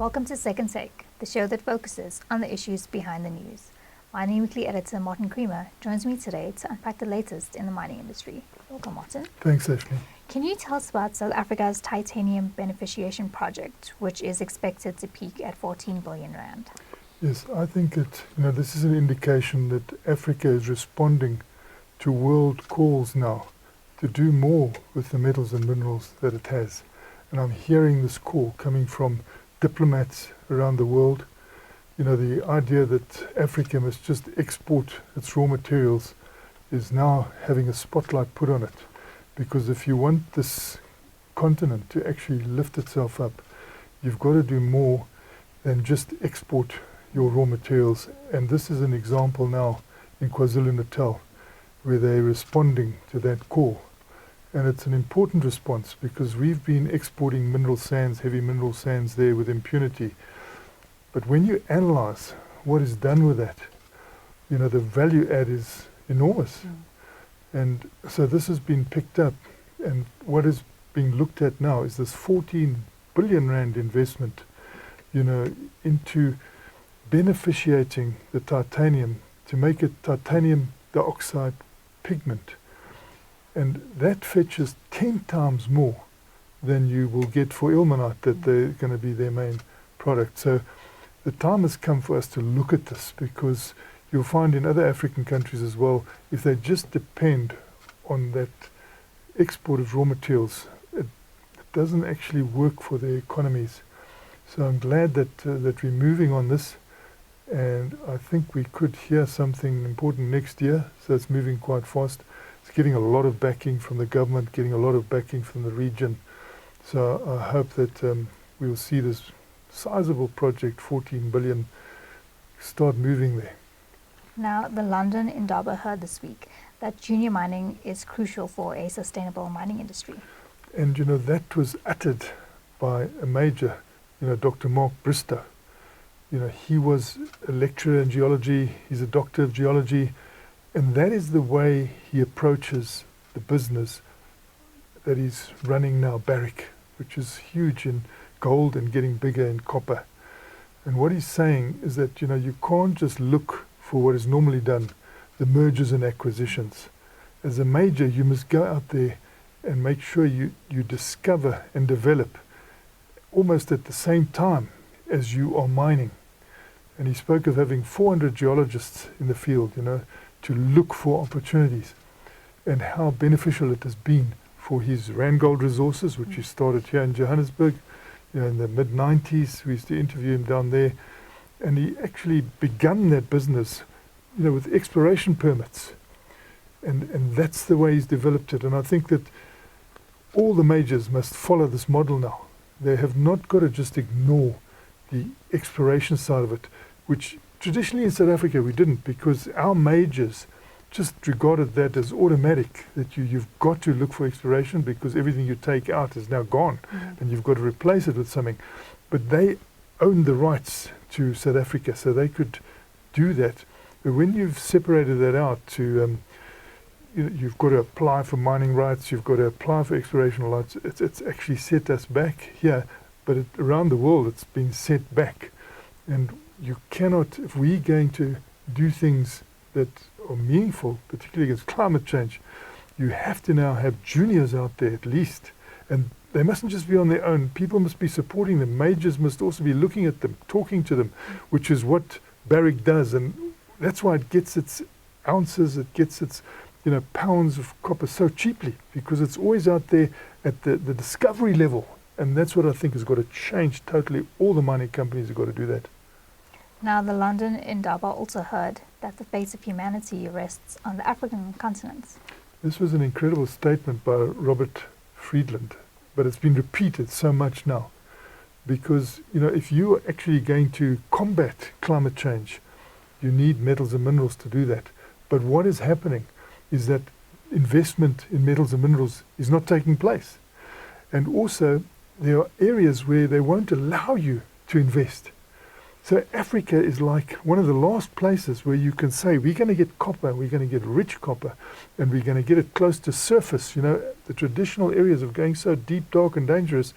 Welcome to Second Take, the show that focuses on the issues behind the news. Mining Weekly editor Martin Creamer joins me today to unpack the latest in the mining industry. Welcome, Martin. Thanks, Ashley. Can you tell us about South Africa's titanium beneficiation project, which is expected to peak at 14 billion rand? Yes, I think this is an indication that Africa is responding to world calls now to do more with the metals and minerals that it has. And I'm hearing this call coming from diplomats around the world. The idea that Africa must just export its raw materials is now having a spotlight put on it. Because if you want this continent to actually lift itself up, you've got to do more than just export your raw materials. And this is an example now in KwaZulu-Natal, where they're responding to that call. And it's an important response because we've been exporting mineral sands, heavy mineral sands there with impunity. But when you analyze what is done with that, the value add is enormous. And so this has been picked up. And what is being looked at now is this 14 billion rand investment, into beneficiating the titanium to make it titanium dioxide pigment. And that fetches 10 times more than you will get for ilmenite, that they're going to be their main product. So the time has come for us to look at this, because you'll find in other African countries as well, if they just depend on that export of raw materials, it doesn't actually work for their economies. So I'm glad that we're moving on this, and I think we could hear something important next year. So it's moving quite fast. It's getting a lot of backing from the government, getting a lot of backing from the region. So I hope that we'll see this sizable project, 14 billion, start moving there. Now, the London Indaba heard this week that junior mining is crucial for a sustainable mining industry. And that was uttered by a major, Dr. Mark Bristow. He was a lecturer in geology, he's a doctor of geology, and that is the way he approaches the business that he's running now, Barrick, which is huge in gold and getting bigger in copper. And what he's saying is that, you can't just look for what is normally done, the mergers and acquisitions. As a major, you must go out there and make sure you discover and develop almost at the same time as you are mining. And he spoke of having 400 geologists in the field, to look for opportunities, and how beneficial it has been for his Randgold resources, which he started here in Johannesburg, in the mid-90s. We used to interview him down there, and he actually begun that business, with exploration permits, and that's the way he's developed it. And I think that all the majors must follow this model now. They have not got to just ignore the exploration side of it, which traditionally in South Africa we didn't, because our majors just regarded that as automatic, that you've got to look for exploration because everything you take out is now gone, and you've got to replace it with something. But they owned the rights to South Africa, so they could do that. But when you've separated that out to, you've got to apply for mining rights, you've got to apply for exploration rights, it's actually set us back here, but around the world it's been set back. And you cannot, if we're going to do things that are meaningful, particularly against climate change, you have to now have juniors out there at least. And they mustn't just be on their own. People must be supporting them. Majors must also be looking at them, talking to them, which is what Barrick does. And that's why it gets its ounces, it gets its pounds of copper so cheaply, because it's always out there at the discovery level. And that's what I think has got to change totally. All the mining companies have got to do that. Now, the London Indaba also heard that the fate of humanity rests on the African continent. This was an incredible statement by Robert Friedland, but it's been repeated so much now. Because, if you are actually going to combat climate change, you need metals and minerals to do that. But what is happening is that investment in metals and minerals is not taking place. And also, there are areas where they won't allow you to invest. So Africa is like one of the last places where you can say, we're going to get copper, we're going to get rich copper, and we're going to get it close to surface. The traditional areas of going so deep, dark, and dangerous,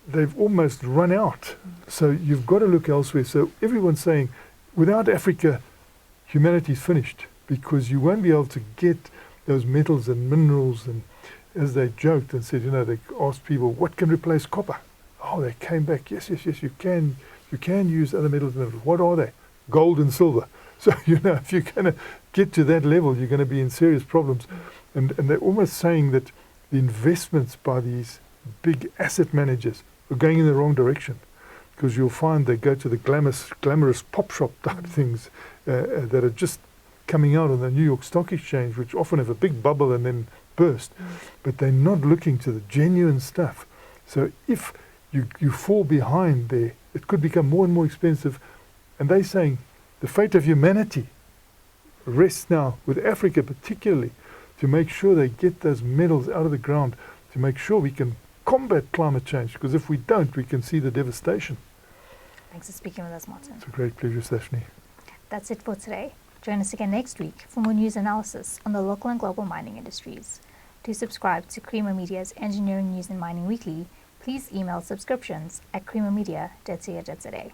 they've almost run out. So you've got to look elsewhere. So everyone's saying, without Africa, humanity's finished, because you won't be able to get those metals and minerals. And as they joked and said, they asked people, what can replace copper? Oh, they came back, yes, you can use other metals and minerals. What are they? Gold and silver. So, if you're going to get to that level, you're going to be in serious problems. And they're almost saying that the investments by these big asset managers are going in the wrong direction, because you'll find they go to the glamorous pop shop type things that are just coming out on the New York Stock Exchange, which often have a big bubble and then burst. But they're not looking to the genuine stuff. So if you fall behind there, it could become more and more expensive. And they're saying the fate of humanity rests now with Africa particularly, to make sure they get those metals out of the ground, to make sure we can combat climate change, because if we don't, we can see the devastation. Thanks for speaking with us, Martin. It's a great pleasure, Sashni. That's it for today. Join us again next week for more news analysis on the local and global mining industries. To subscribe to Creamer Media's Engineering News and Mining Weekly, please email subscriptions at creamermedia.co.za.